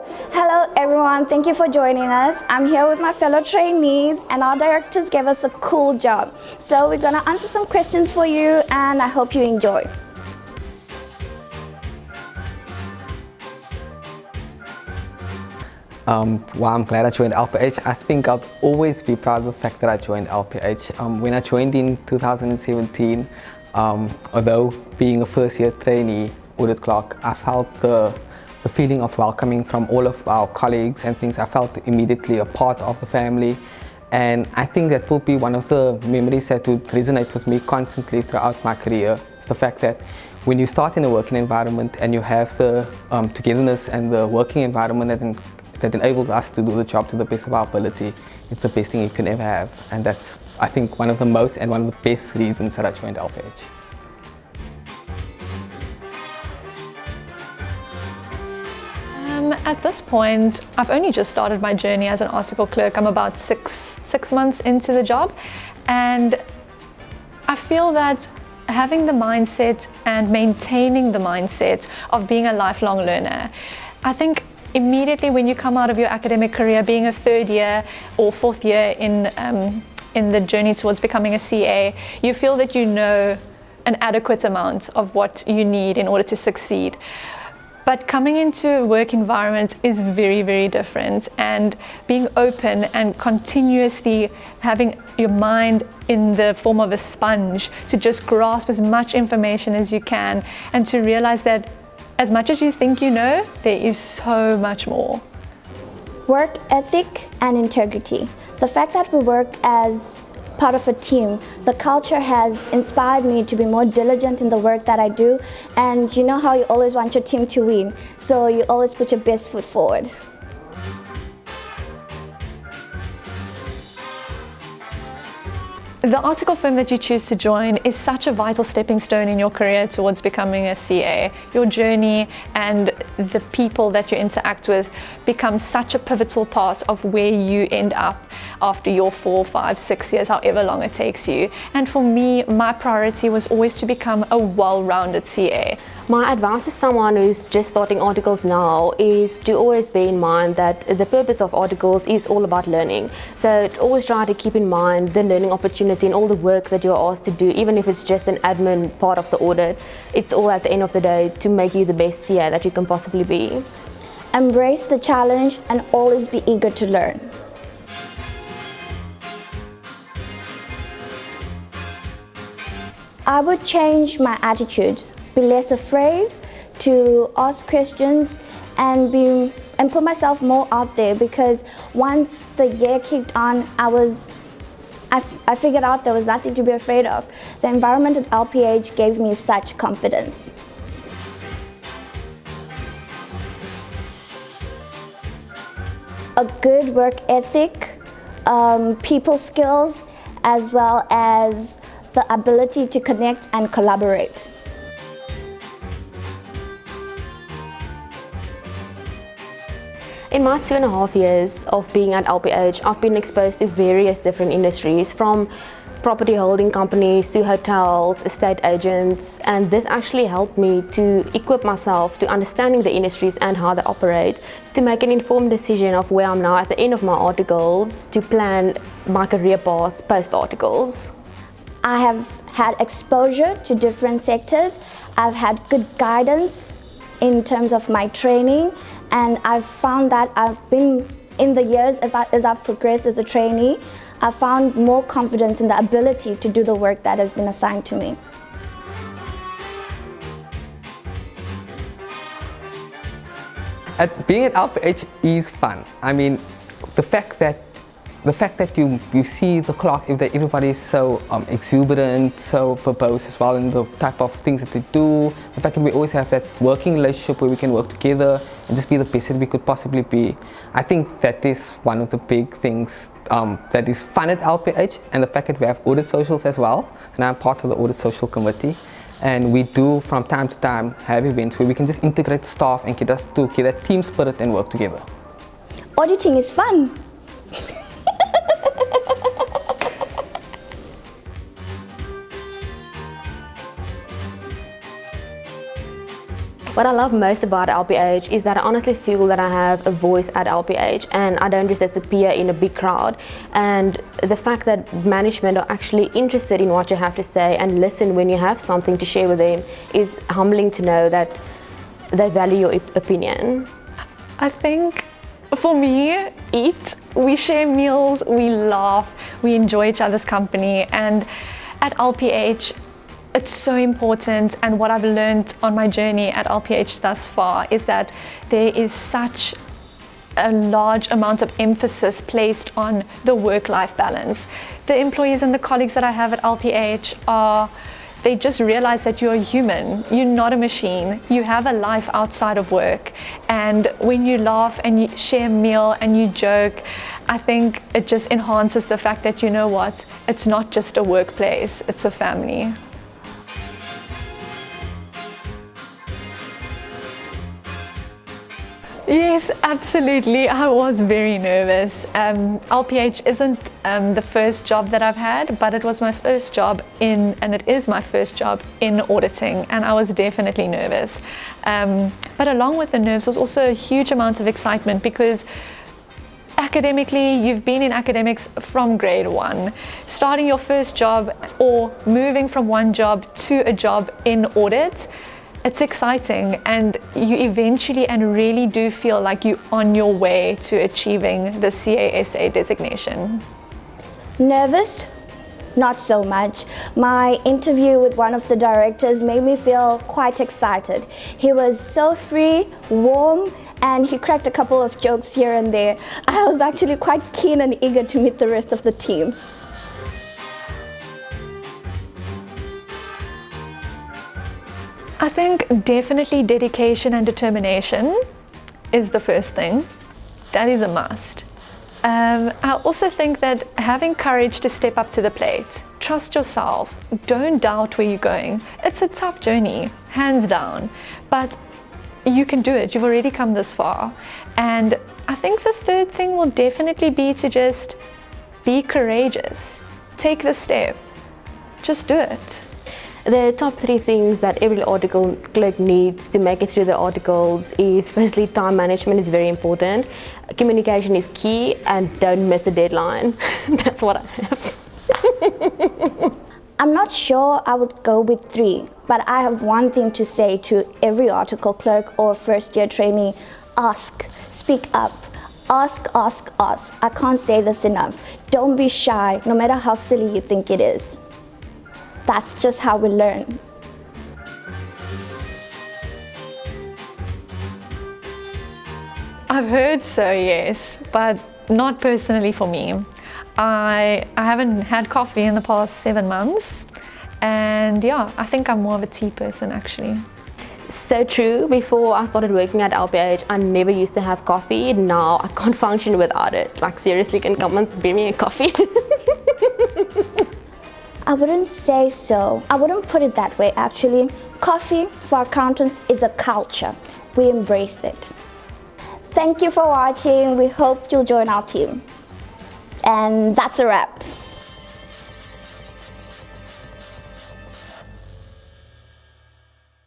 Hello everyone, thank you for joining us. I'm here with my fellow trainees and our directors gave us a cool job. So we're going to answer some questions for you and I hope you enjoy. Well, I'm glad I joined LPH. I think I'll always be proud of the fact that I joined LPH. When I joined in 2017, although being a first year trainee audit clerk, I felt the feeling of welcoming from all of our colleagues and things. I felt immediately a part of the family, and I think that will be one of the memories that would resonate with me constantly throughout my career. It's the fact that when you start in a working environment and you have the togetherness and the working environment that enables us to do the job to the best of our ability, it's the best thing you can ever have. And that's, I think, one of the most and one of the best reasons that I joined LPH. At this point, I've only just started my journey as an article clerk. I'm about six months into the job, and I feel that having the mindset and maintaining the mindset of being a lifelong learner, I think immediately when you come out of your academic career, being a third year or fourth year in the journey towards becoming a CA, you feel that you know an adequate amount of what you need in order to succeed. But coming into a work environment is very, very different, and being open and continuously having your mind in the form of a sponge to just grasp as much information as you can and to realize that as much as you think you know, there is so much more. Work ethic and integrity. The fact that we work as part of a team, the culture has inspired me to be more diligent in the work that I do, and you know how you always want your team to win, so you always put your best foot forward. The article firm that you choose to join is such a vital stepping stone in your career towards becoming a CA. Your journey and the people that you interact with become such a pivotal part of where you end up after your 4, 5, 6 years, however long it takes you. And for me, my priority was always to become a well-rounded CA. My advice to someone who's just starting articles now is to always bear in mind that the purpose of articles is all about learning. So always try to keep in mind the learning opportunity and all the work that you're asked to do, even if it's just an admin part of the audit. It's all at the end of the day to make you the best CA that you can possibly be. Embrace the challenge and always be eager to learn. I would change my attitude. Be less afraid to ask questions and put myself more out there, because once the year kicked on, I figured out there was nothing to be afraid of. The environment at LPH gave me such confidence. A good work ethic, people skills, as well as the ability to connect and collaborate. In my 2.5 years of being at LPH, I've been exposed to various different industries, from property holding companies to hotels, estate agents, and this actually helped me to equip myself to understanding the industries and how they operate, to make an informed decision of where I'm now at the end of my articles, to plan my career path post-articles. I have had exposure to different sectors. I've had good guidance in terms of my training, and I've found that I've been, in the years as I've progressed as a trainee, I've found more confidence in the ability to do the work that has been assigned to me. Being at LPH is fun. I mean, the fact that you see the clock, if everybody is so exuberant, so verbose as well in the type of things that they do, the fact that we always have that working relationship where we can work together and just be the best that we could possibly be, I think that is one of the big things that is fun at LPH. And the fact that we have audit socials as well, and I'm part of the audit social committee, and we do from time to time have events where we can just integrate the staff and get us to get that team spirit and work together. Auditing is fun. What I love most about LPH is that I honestly feel that I have a voice at LPH and I don't just disappear in a big crowd. And the fact that management are actually interested in what you have to say and listen when you have something to share with them is humbling to know that they value your opinion. I think for me, we share meals, we laugh, we enjoy each other's company, and at LPH, it's so important, and what I've learned on my journey at LPH thus far is that there is such a large amount of emphasis placed on the work-life balance. The employees and the colleagues that I have at LPH they just realize that you're a human, you're not a machine, you have a life outside of work. And when you laugh and you share a meal and you joke, I think it just enhances the fact that, you know what, it's not just a workplace, it's a family. Yes, absolutely. I was very nervous. LPH isn't the first job that I've had, but it was my first job and it is my first job in auditing, and I was definitely nervous. But along with the nerves was also a huge amount of excitement because academically, you've been in academics from grade 1. Starting your first job or moving from one job to a job in audit, it's exciting, and you eventually and really do feel like you're on your way to achieving the CASA designation. Nervous? Not so much. My interview with one of the directors made me feel quite excited. He was so free, warm, and he cracked a couple of jokes here and there. I was actually quite keen and eager to meet the rest of the team. I think definitely dedication and determination is the first thing. That is a must. I also think that having courage to step up to the plate, trust yourself, don't doubt where you're going. It's a tough journey, hands down, but you can do it. You've already come this far. And I think the third thing will definitely be to just be courageous. Take the step. Just do it. The top 3 things that every article clerk needs to make it through the articles is, firstly, time management is very important. Communication is key, and don't miss a deadline. That's what I have. I'm not sure I would go with 3, but I have one thing to say to every article clerk or first-year trainee. Ask, speak up. Ask, ask, ask. I can't say this enough. Don't be shy, no matter how silly you think it is. That's just how we learn. I've heard so, yes, but not personally for me. I haven't had coffee in the past 7 months, and yeah, I think I'm more of a tea person actually. So true. Before I started working at LPH, I never used to have coffee. Now I can't function without it. Like, seriously, can come and bring me a coffee? I wouldn't say so. I wouldn't put it that way, actually. Coffee for accountants is a culture. We embrace it. Thank you for watching. We hope you'll join our team. And that's a wrap.